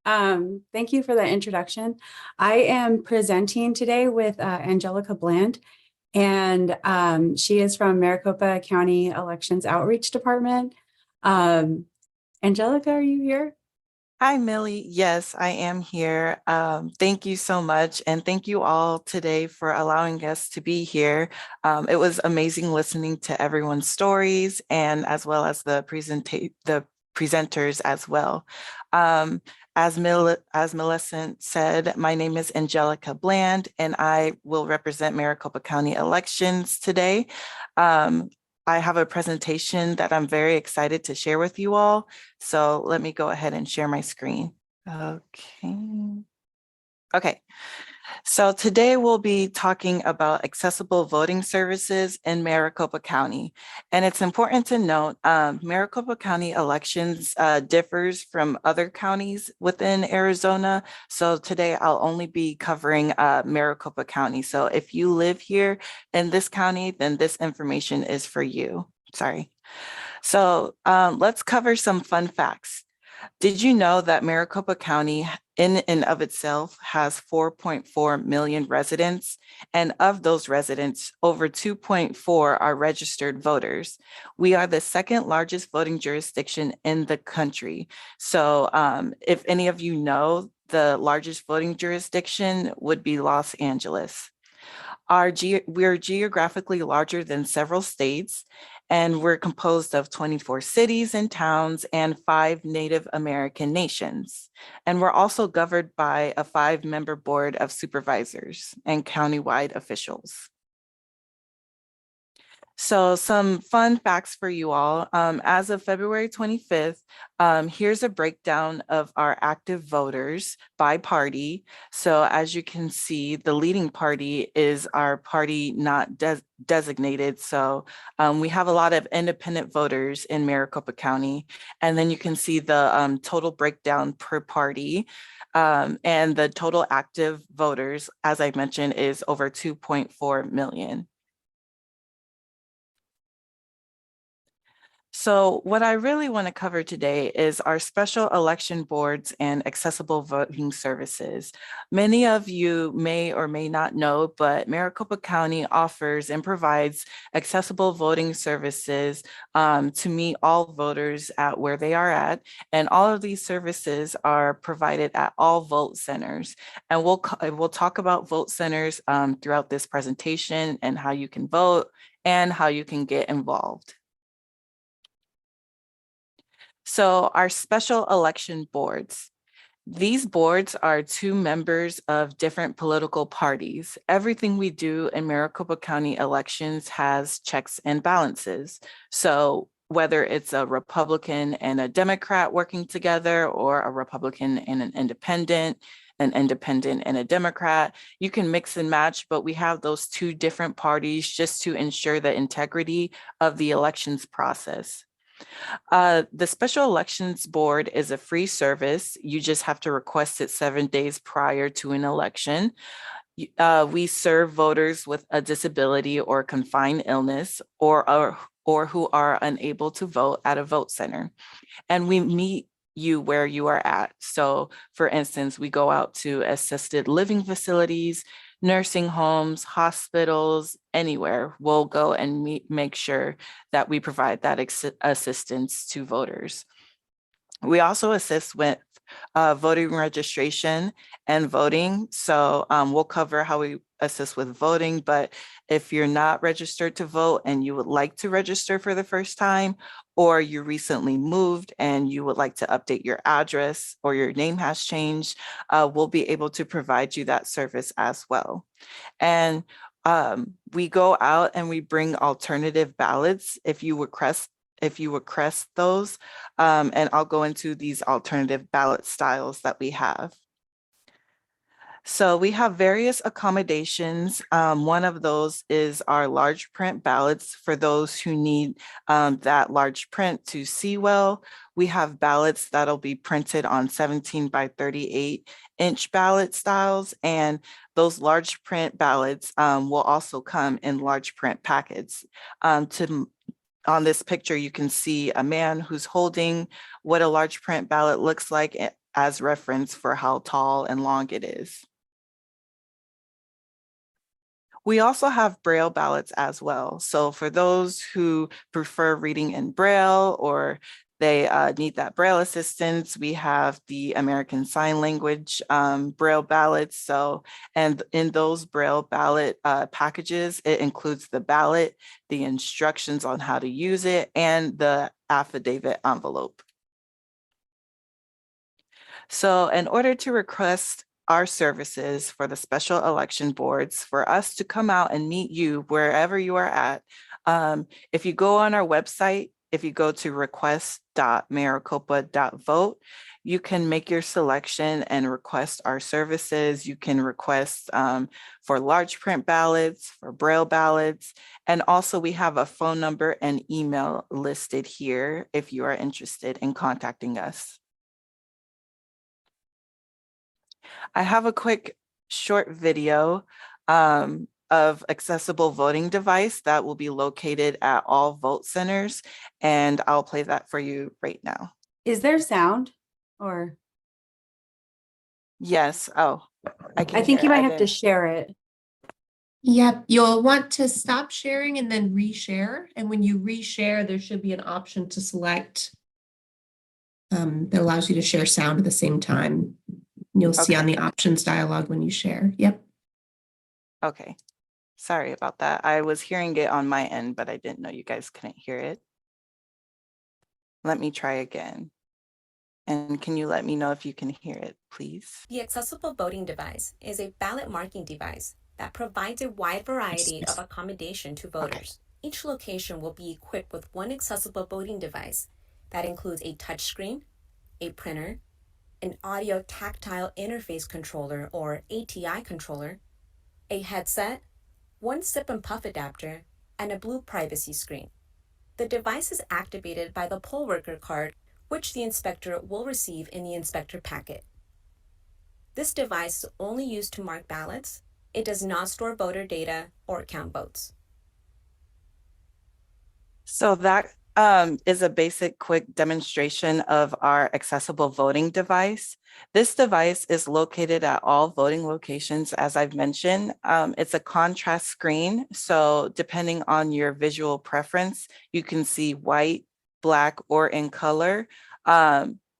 Thank you for the introduction. I am presenting today with Angelica Bland, and she is from Maricopa County Elections Outreach Department. Um, Angelica, are you here? Hi, Millie. Yes, I am here. Thank you so much. And thank you all today for allowing us to be here. It was amazing listening to everyone's stories and as well as the presenters as well. Um, as Millicent said, my name is Angelica Bland, and I will represent Maricopa County elections today. Um, I have a presentation that I'm very excited to share with you all. So let me go ahead and share my screen. Okay. Okay. So today we'll be talking about accessible voting services in Maricopa County. And it's important to note, Maricopa County elections differs from other counties within Arizona. So today I'll only be covering Maricopa County. So if you live here in this county, then this information is for you. Sorry. So let's cover some fun facts. Did you know that Maricopa County in and of itself has 4.4 million residents? And of those residents, over 2.4 are registered voters. We are the second largest voting jurisdiction in the country. So if any of you know, the largest voting jurisdiction would be Los Angeles. We're geographically larger than several states, and we're composed of 24 cities and towns and 5 Native American nations. And we're also governed by a 5-member board of supervisors and countywide officials. So some fun facts for you all. As of February 25th, here's a breakdown of our active voters by party. So as you can see, the leading party is our party not designated. So we have a lot of independent voters in Maricopa County. And then you can see the total breakdown per party. And the total active voters, as I mentioned, is over 2.4 million. So what I really want to cover today is our special election boards and accessible voting services. Many of you may or may not know, but Maricopa County offers and provides accessible voting services to meet all voters at where they are at. And all of these services are provided at all vote centers. And we'll talk about vote centers throughout this presentation and how you can vote and how you can get involved. So our special election boards. These boards are 2 members of different political parties. Everything we do in Maricopa County elections has checks and balances. So whether it's a Republican and a Democrat working together, or a Republican and an independent and a Democrat, you can mix and match, but we have those 2 different parties just to ensure the integrity of the elections process. The Special Elections Board is a free service. You just have to request it 7 days prior to an election. We serve voters with a disability or confined illness, or who are unable to vote at a vote center. And we meet you where you are at. So for instance, we go out to assisted living facilities, nursing homes, hospitals, anywhere. We'll go and make sure that we provide that assistance to voters. We also assist with voting registration and voting. So we'll cover how we assist with voting, but if you're not registered to vote and you would like to register for the first time, or you recently moved and you would like to update your address or your name has changed, we'll be able to provide you that service as well. And we go out and we bring alternative ballots if you request those, and I'll go into these alternative ballot styles that we have. So we have various accommodations. One of those is our large print ballots for those who need that large print to see well. We have ballots that'll be printed on 17 by 38-inch ballot styles, and those large print ballots will also come in large print packets. On this picture, you can see a man who's holding what a large print ballot looks like as reference for how tall and long it is. We also have Braille ballots as well. So for those who prefer reading in Braille or they need that Braille assistance, we have the American Sign Language Braille ballots. So, and in those Braille ballot packages, it includes the ballot, the instructions on how to use it, and the affidavit envelope. So in order to request our services for the special election boards, for us to come out and meet you wherever you are at, if you go on our website, if you go to request.maricopa.vote, you can make your selection and request our services. You can request for large print ballots, for Braille ballots, and also we have a phone number and email listed here if you are interested in contacting us. I have a quick short video of accessible voting device that will be located at all vote centers, and I'll play that for you right now. Is there sound or? Yes. Oh, I think you might have to share it. Yep, you'll want to stop sharing and then reshare. And when you reshare, there should be an option to select that allows you to share sound at the same time. You'll see on the options dialog when you share. Yep. Okay. Sorry about that. I was hearing it on my end, but I didn't know you guys couldn't hear it. Let me try again. And can you let me know if you can hear it, please? The accessible voting device is a ballot marking device that provides a wide variety of accommodation to voters. Each location will be equipped with one accessible voting device that includes a touchscreen, a printer, an audio tactile interface controller or ATI controller, a headset, one sip and puff adapter, and a blue privacy screen. The device is activated by the poll worker card, which the inspector will receive in the inspector packet. This device is only used to mark ballots. It does not store voter data or count votes. So that is a basic quick demonstration of our accessible voting device. This device is located at all voting locations, as I've mentioned. It's a contrast screen, so depending on your visual preference, you can see white, black, or in color.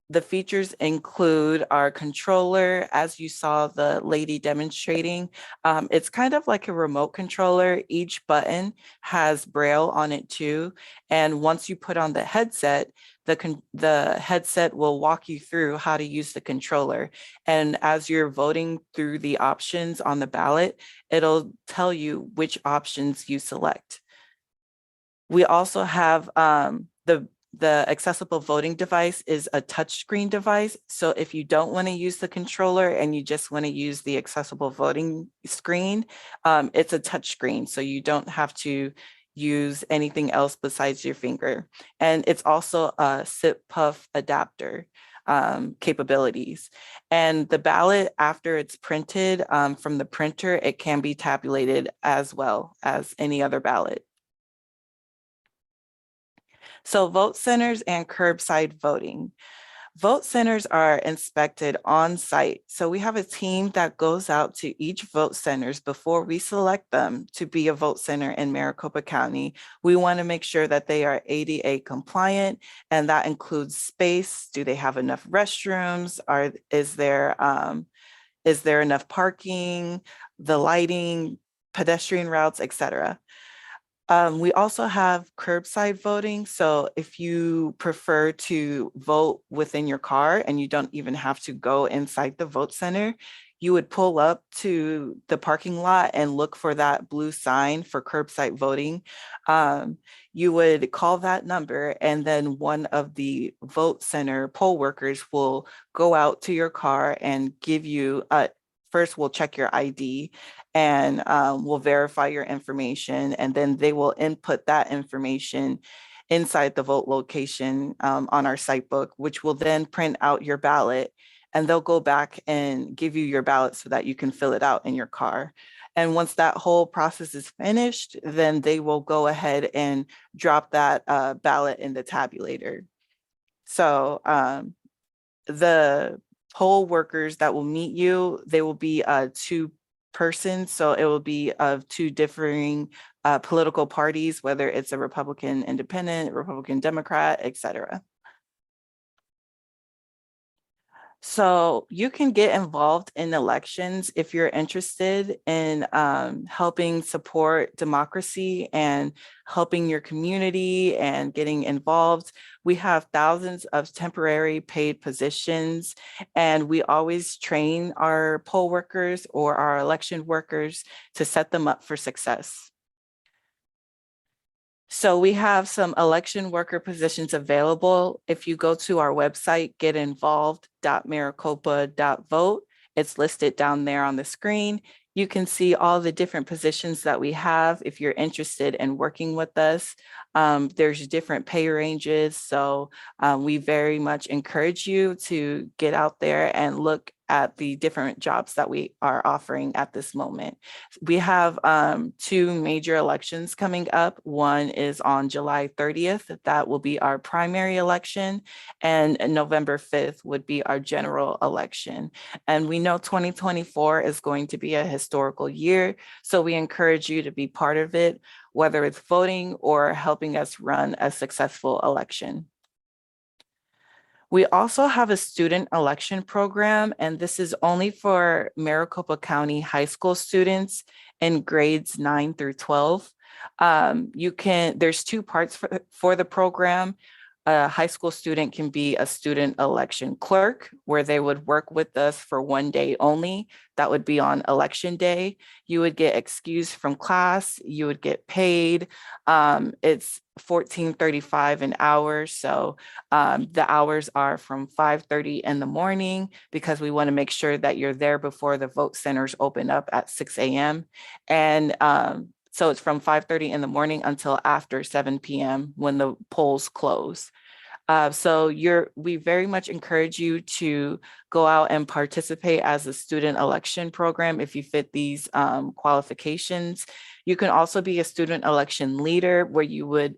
The features include our controller, as you saw the lady demonstrating. It's kind of like a remote controller. Each button has Braille on it too. And once you put on the headset, the headset will walk you through how to use the controller. And as you're voting through the options on the ballot, it'll tell you which options you select. We also have the accessible voting device is a touchscreen device. So if you don't want to use the controller and you just want to use the accessible voting screen, it's a touchscreen. So you don't have to use anything else besides your finger. And it's also a sip puff adapter capabilities. And the ballot, after it's printed from the printer, it can be tabulated as well as any other ballot. So vote centers and curbside voting. Vote centers are inspected on site. So we have a team that goes out to each vote centers before we select them to be a vote center in Maricopa County. We want to make sure that they are ADA compliant, and that includes space. Do they have enough restrooms? Is there enough parking, the lighting, pedestrian routes, etc. We also have curbside voting. So if you prefer to vote within your car and you don't even have to go inside the vote center, you would pull up to the parking lot and look for that blue sign for curbside voting. You would call that number, and then one of the vote center poll workers will go out to your car and give you first we'll check your ID and we'll verify your information, and then they will input that information inside the vote location on our site book, which will then print out your ballot, and they'll go back and give you your ballot so that you can fill it out in your car. And once that whole process is finished, then they will go ahead and drop that ballot in the tabulator. So the poll workers that will meet you, they will be two persons, so it will be of two differing political parties, whether it's a Republican Independent, Republican Democrat, etc. So you can get involved in elections if you're interested in helping support democracy and helping your community and getting involved. We have thousands of temporary paid positions, and we always train our poll workers or our election workers to set them up for success. So we have some election worker positions available. If you go to our website, getinvolved.maricopa.vote, it's listed down there on the screen. You can see all the different positions that we have if you're interested in working with us. There's different pay ranges, so we very much encourage you to get out there and look at the different jobs that we are offering at this moment. We have two major elections coming up. One is on July 30th. That will be our primary election, and November 5th would be our general election. And we know 2024 is going to be a historical year, so we encourage you to be part of it, whether it's voting or helping us run a successful election. We also have a student election program, and this is only for Maricopa County high school students in grades 9 through 12. There's two parts for the program. A high school student can be a student election clerk, where they would work with us for one day only. That would be on election day. You would get excused from class. You would get paid. It's $14.35 an hour. So the hours are from 5:30 in the morning, because we want to make sure that you're there before the vote centers open up at 6 a.m. And so it's from 5:30 in the morning until after 7 p.m. when the polls close. So we very much encourage you to go out and participate as a student election program if you fit these qualifications. You can also be a student election leader, where you would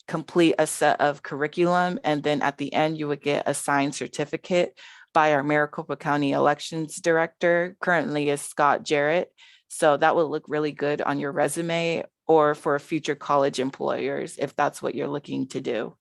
complete a set of curriculum, and then at the end you would get a signed certificate by our Maricopa County Elections Director. Currently is Scott Jarrett. So that will look really good on your resume or for future college employers, if that's what you're looking to do.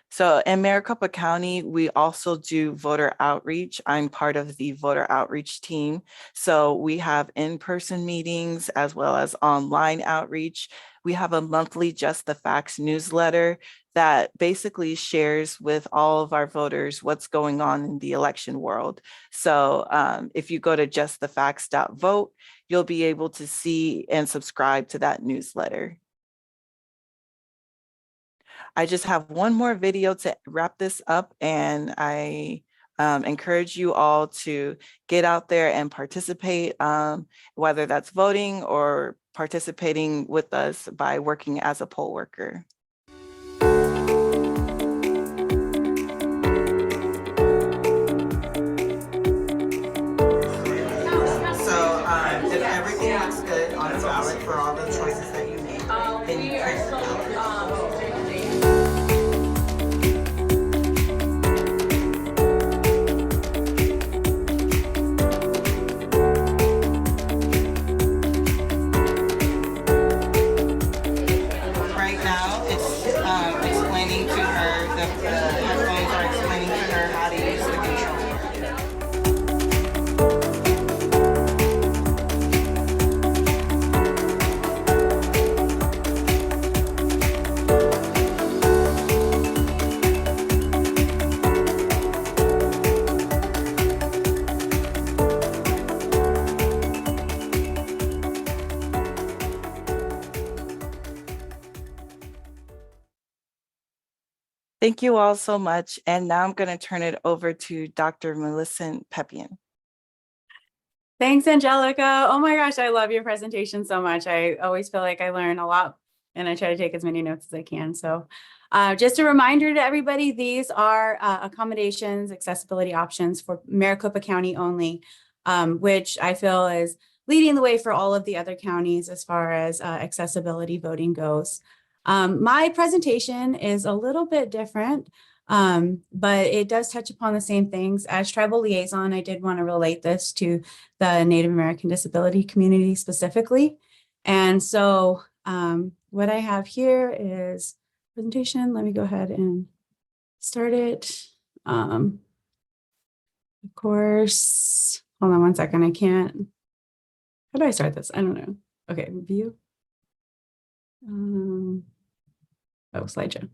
So in Maricopa County, we also do voter outreach. I'm part of the voter outreach team. So we have in-person meetings as well as online outreach. We have a monthly Just the Facts newsletter that basically shares with all of our voters what's going on in the election world. So if you go to justthefacts.vote, you'll be able to see and subscribe to that newsletter. I just have one more video to wrap this up, and I encourage you all to get out there and participate, whether that's voting or participating with us by working as a poll worker. So if everything looks good on the ballot for all the choices that you made, then you print the ballot. Thank you all so much. And now I'm going to turn it over to Dr. Millicent Pepion. Thanks, Angelica. Oh my gosh, I love your presentation so much. I always feel like I learn a lot, and I try to take as many notes as I can. So just a reminder to everybody, these are accommodations, accessibility options for Maricopa County only, which I feel is leading the way for all of the other counties as far as accessibility voting goes. My presentation is a little bit different. But it does touch upon the same things. As tribal liaison, I did want to relate this to the Native American disability community specifically. And so what I have here is presentation. Let me go ahead and start it. Of course, hold on one second. I can't. How do I start this? I don't know. Okay, view. Oh, slideshow.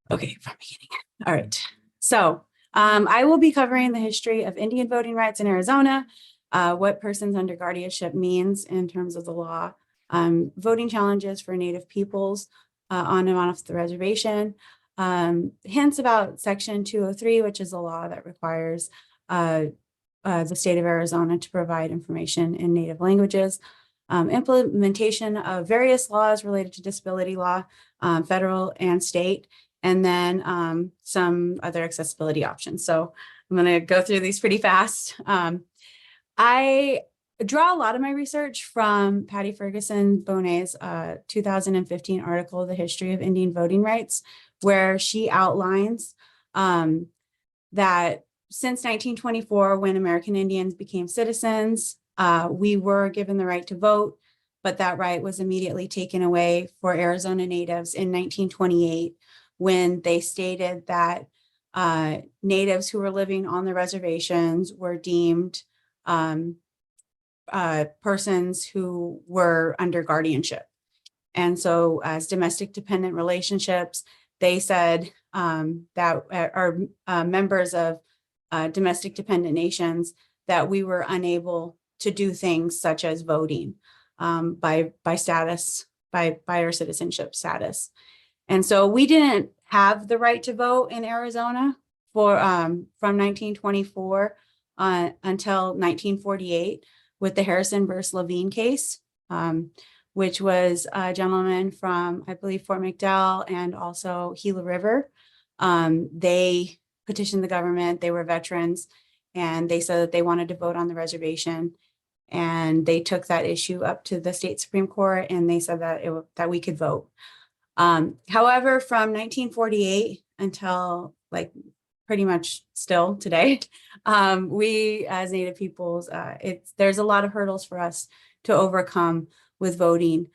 Okay, from beginning. All right. So I will be covering the history of Indian voting rights in Arizona, what persons under guardianship means in terms of the law, voting challenges for Native peoples on and off the reservation, hints about Section 203, which is a law that requires the state of Arizona to provide information in Native languages, implementation of various laws related to disability law, federal and state, and then some other accessibility options. So I'm going to go through these pretty fast. I draw a lot of my research from Patty Ferguson Bonet's 2015 article, The History of Indian Voting Rights, where she outlines that since 1924, when American Indians became citizens, we were given the right to vote, but that right was immediately taken away for Arizona natives in 1928, when they stated that natives who were living on the reservations were deemed persons who were under guardianship. And so as domestic dependent relationships, they said that are members of domestic dependent nations, that we were unable to do things such as voting by status, by our citizenship status. And so we didn't have the right to vote in Arizona for from 1924 until 1948 with the Harrison versus Levine case, which was a gentleman from, I believe, Fort McDowell and also Gila River. They petitioned the government. They were veterans, and they said that they wanted to vote on the reservation. And they took that issue up to the state Supreme Court, and they said that that we could vote. However, from 1948 until like pretty much still today, we as Native peoples, there's a lot of hurdles for us to overcome with voting.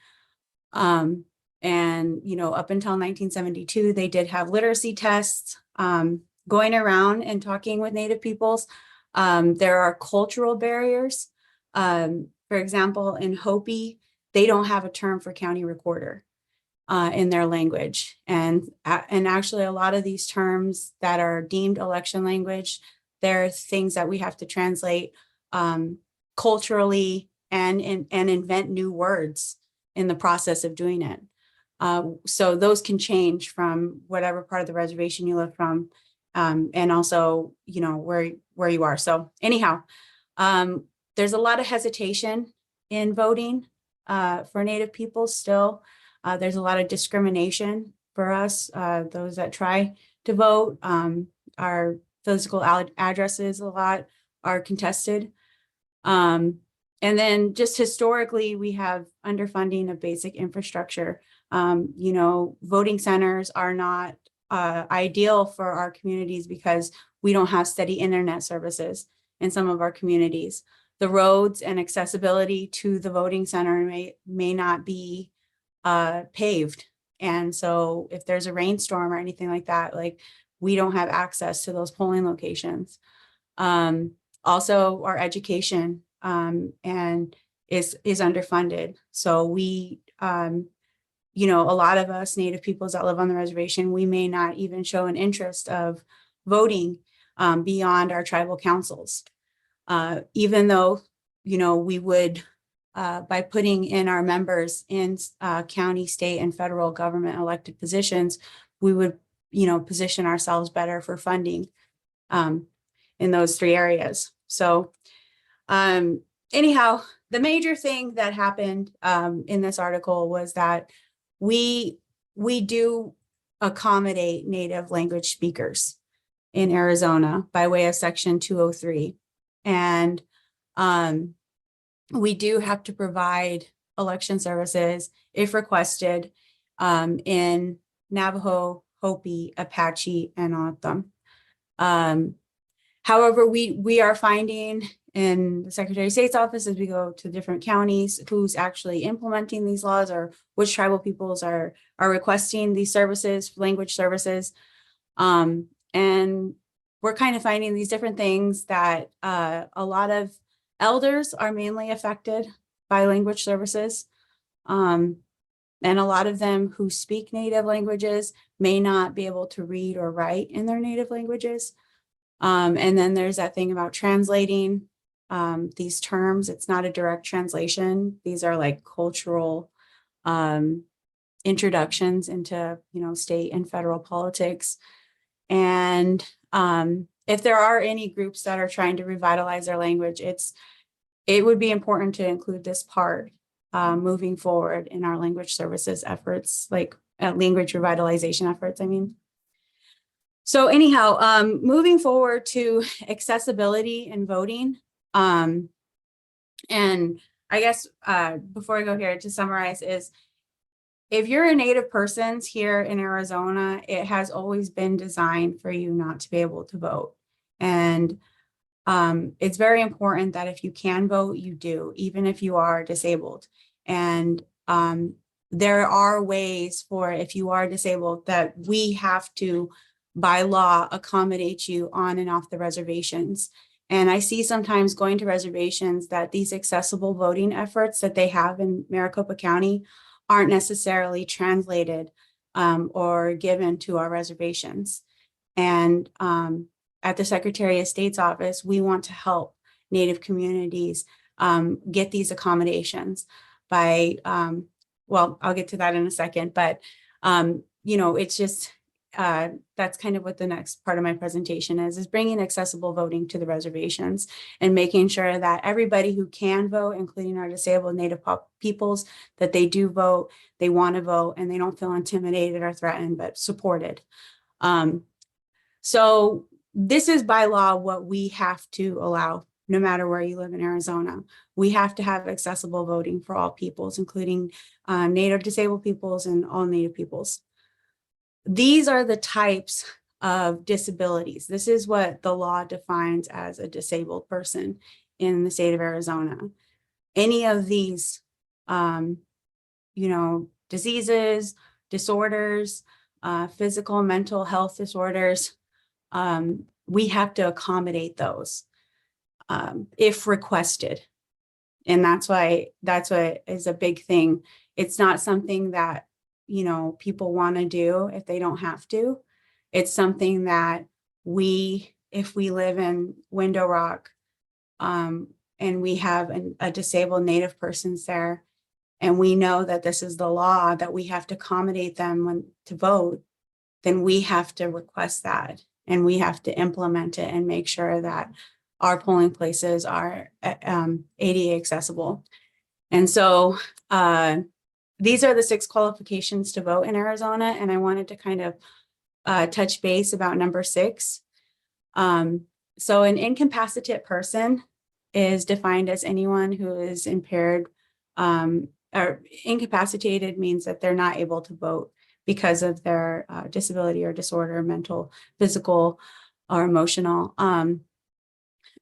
And, you know, up until 1972, they did have literacy tests going around and talking with Native peoples. There are cultural barriers. For example, in Hopi, they don't have a term for county recorder in their language. And actually a lot of these terms that are deemed election language, they're things that we have to translate culturally and invent new words in the process of doing it. So those can change from whatever part of the reservation you live from, and also, you know, where you are. So anyhow, there's a lot of hesitation in voting for Native people still. There's a lot of discrimination for us, those that try to vote. Our physical addresses a lot are contested. And then just historically, we have underfunding of basic infrastructure. You know, voting centers are not ideal for our communities because we don't have steady internet services in some of our communities. The roads and accessibility to the voting center may not be paved. And so if there's a rainstorm or anything like that, like we don't have access to those polling locations. Also our education and is underfunded. So we, you know, a lot of us Native peoples that live on the reservation, we may not even show an interest of voting beyond our tribal councils. Even though, you know, we would, by putting in our members in county, state, and federal government elected positions, we would, you know, position ourselves better for funding in those three areas. So anyhow, the major thing that happened in this article was that we do accommodate Native language speakers in Arizona by way of Section 203. And we do have to provide election services if requested in Navajo, Hopi, Apache, and O'odham. However, we are finding in the Secretary of State's office as we go to different counties who's actually implementing these laws or which tribal peoples are requesting these services, language services. And we're kind of finding these different things that a lot of elders are mainly affected by language services. And a lot of them who speak native languages may not be able to read or write in their native languages. And then there's that thing about translating these terms. It's not a direct translation. These are like cultural introductions into, state and federal politics. And if there are any groups that are trying to revitalize their language, it would be important to include this part moving forward in our language services efforts, like language revitalization efforts, I mean. So anyhow, moving forward to accessibility and voting. And I guess before I go here, to summarize is, if you're a Native person here in Arizona, it has always been designed for you not to be able to vote. And it's very important that if you can vote, you do, even if you are disabled. And there are ways for, if you are disabled, that we have to, by law, accommodate you on and off the reservations. And I see sometimes going to reservations that these accessible voting efforts that they have in Maricopa County aren't necessarily translated or given to our reservations. And at the Secretary of State's office, we want to help Native communities get these accommodations by, well, I'll get to that in a second, but, it's just, that's kind of what the next part of my presentation is bringing accessible voting to the reservations and making sure that everybody who can vote, including our disabled Native peoples, that they do vote, they want to vote, and they don't feel intimidated or threatened, but supported. So this is by law what we have to allow, no matter where you live in Arizona. We have to have accessible voting for all peoples, including Native disabled peoples and all Native peoples. These are the types of disabilities. This is what the law defines as a disabled person in the state of Arizona. Any of these, diseases, disorders, physical, mental health disorders, we have to accommodate those if requested. And that's what is a big thing. It's not something that people want to do if they don't have to. It's something that if we live in Window Rock, and we have a disabled Native persons there, and we know that this is the law, that we have to accommodate them to vote, then we have to request that, and we have to implement it and make sure that our polling places are ADA accessible. And so, these are the 6 qualifications to vote in Arizona, and I wanted to kind of touch base about number 6. So an incapacitated person is defined as anyone who is impaired, or incapacitated means that they're not able to vote because of their disability or disorder, mental, physical, or emotional.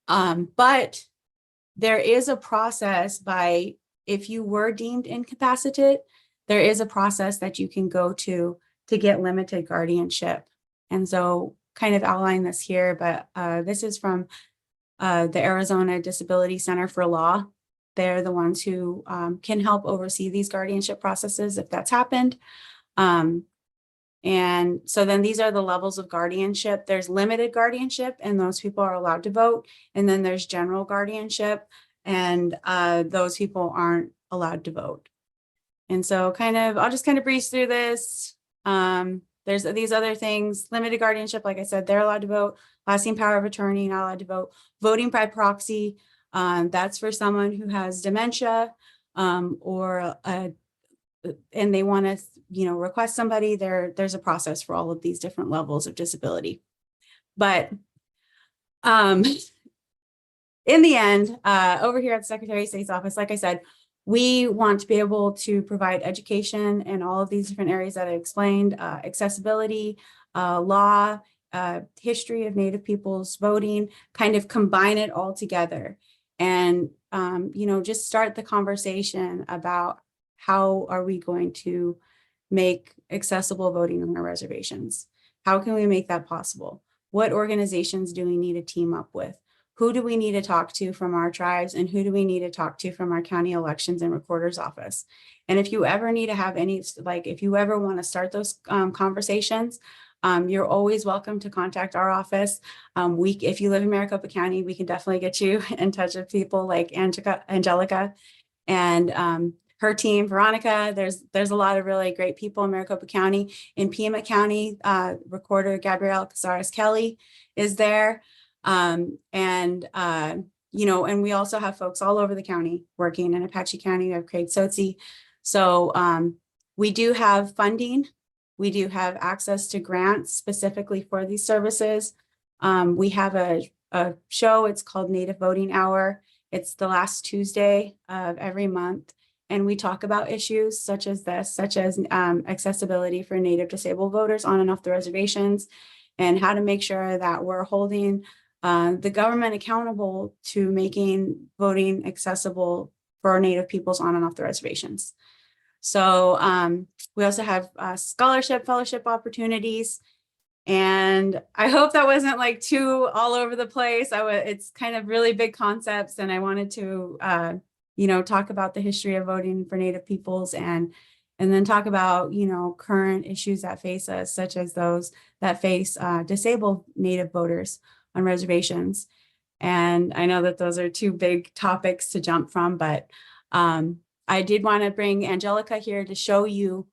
But there is a process by, if you were deemed incapacitated, there is a process that you can go to get limited guardianship. And so kind of outline this here, but this is from the Arizona Disability Center for Law. They're the ones who can help oversee these guardianship processes if that's happened. And so then these are the levels of guardianship. There's limited guardianship, and those people are allowed to vote. And then there's general guardianship, and those people aren't allowed to vote. And so I'll just kind of breeze through this. There's these other things, limited guardianship, like I said, they're allowed to vote. Lasting power of attorney, not allowed to vote. Voting by proxy, that's for someone who has dementia, and they want to, request somebody. There's a process for all of these different levels of disability. But in the end, over here at the Secretary of State's office, like I said, we want to be able to provide education in all of these different areas that I explained, accessibility, law, history of Native peoples voting, kind of combine it all together and, just start the conversation about how are we going to make accessible voting on our reservations? How can we make that possible? What organizations do we need to team up with? Who do we need to talk to from our tribes, and who do we need to talk to from our county elections and recorder's office? And if you ever need to have any, if you ever want to start those conversations, you're always welcome to contact our office. If you live in Maricopa County, we can definitely get you in touch with people like Angelica and her team, Veronica. There's a lot of really great people in Maricopa County. In Pima County, recorder Gabrielle Casares Kelly is there. And we also have folks all over the county working. In Apache County, we have Craig Sozi. So we do have funding. We do have access to grants specifically for these services. We have a show, it's called Native Voting Hour. It's the last Tuesday of every month. And we talk about issues such as this, such as accessibility for Native disabled voters on and off the reservations, and how to make sure that we're holding the government accountable to making voting accessible for Native peoples on and off the reservations. So we also have scholarship, fellowship opportunities. And I hope that wasn't like too all over the place. It's kind of really big concepts, and I wanted to talk about the history of voting for Native peoples and then talk about, current issues that face us, such as those that face disabled Native voters on reservations. And I know that those are two big topics to jump from, but I did want to bring Angelica here to show you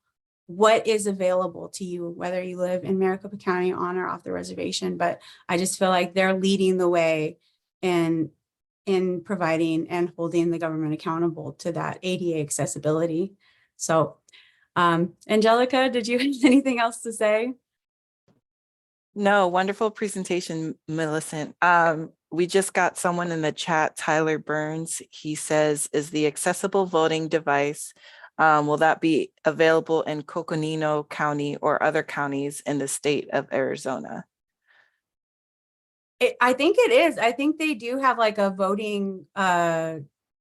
what is available to you, whether you live in Maricopa County on or off the reservation. But I just feel like they're leading the way in providing and holding the government accountable to that ADA accessibility. So Angelica, did you have anything else to say? No, wonderful presentation, Millicent. We just got someone in the chat, Tyler Burns. He says, is the accessible voting device, will that be available in Coconino County or other counties in the state of Arizona? I think it is. I think they do have like a voting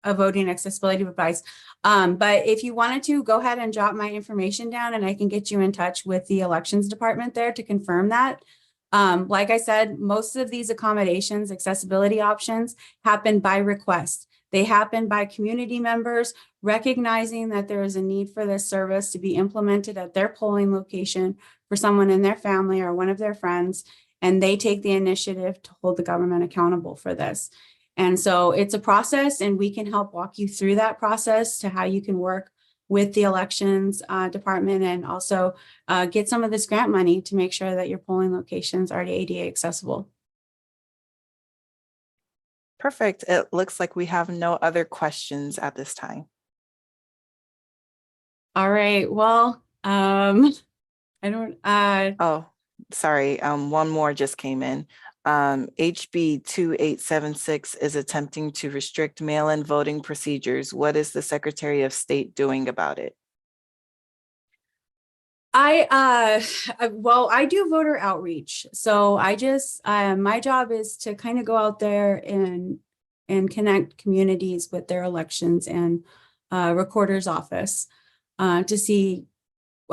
accessibility device. But if you wanted to, go ahead and drop my information down and I can get you in touch with the elections department there to confirm that. Like I said, most of these accommodations, accessibility options happen by request. They happen by community members recognizing that there is a need for this service to be implemented at their polling location for someone in their family or one of their friends. And they take the initiative to hold the government accountable for this. And so it's a process, and we can help walk you through that process to how you can work with the elections department and also get some of this grant money to make sure that your polling locations are ADA accessible. Perfect. It looks like we have no other questions at this time. All right. Well, I don't. Oh, sorry. One more just came in. HB 2876 is attempting to restrict mail-in voting procedures. What is the Secretary of State doing about it? I do voter outreach. So I just, my job is to kind of go out there and connect communities with their elections and recorder's office to see,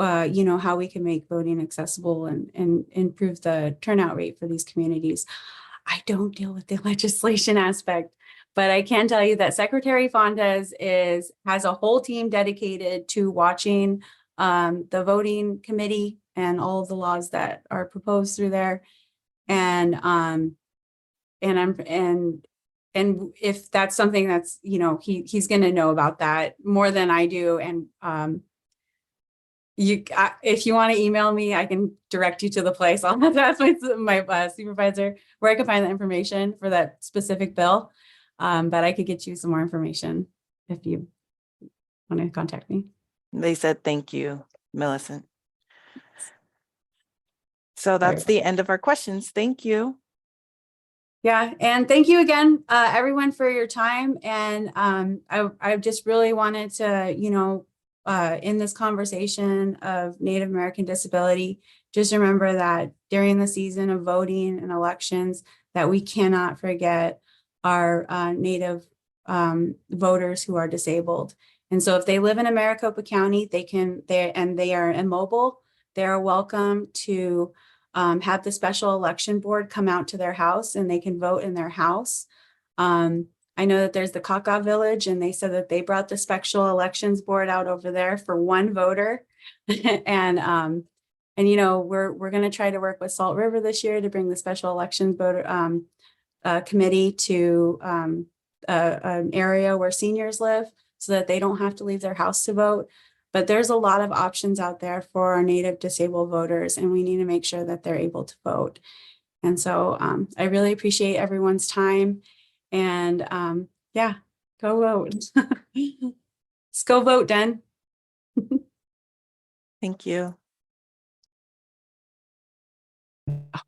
how we can make voting accessible and improve the turnout rate for these communities. I don't deal with the legislation aspect, but I can tell you that Secretary Fontes has a whole team dedicated to watching the voting committee and all of the laws that are proposed through there. And if that's something that's, he's going to know about that more than I do. And if you want to email me, I can direct you to the place. I'll have to ask my supervisor where I can find the information for that specific bill. But I could get you some more information if you want to contact me. They said, thank you, Millicent. So that's the end of our questions. Thank you. Yeah, and thank you again, everyone, for your time. And I just really wanted to, in this conversation of Native American disability, just remember that during the season of voting and elections, that we cannot forget our Native voters who are disabled. And so if they live in Maricopa County, they are immobile, they are welcome to have the special election board come out to their house and they can vote in their house. I know that there's the Kaka Village, and they said that they brought the special elections board out over there for one voter. and we're going to try to work with Salt River this year to bring the special election voter committee to an area where seniors live so that they don't have to leave their house to vote. But there's a lot of options out there for our Native disabled voters, and we need to make sure that they're able to vote. And so I really appreciate everyone's time. And yeah, go vote. Let's go vote, Den. Thank you.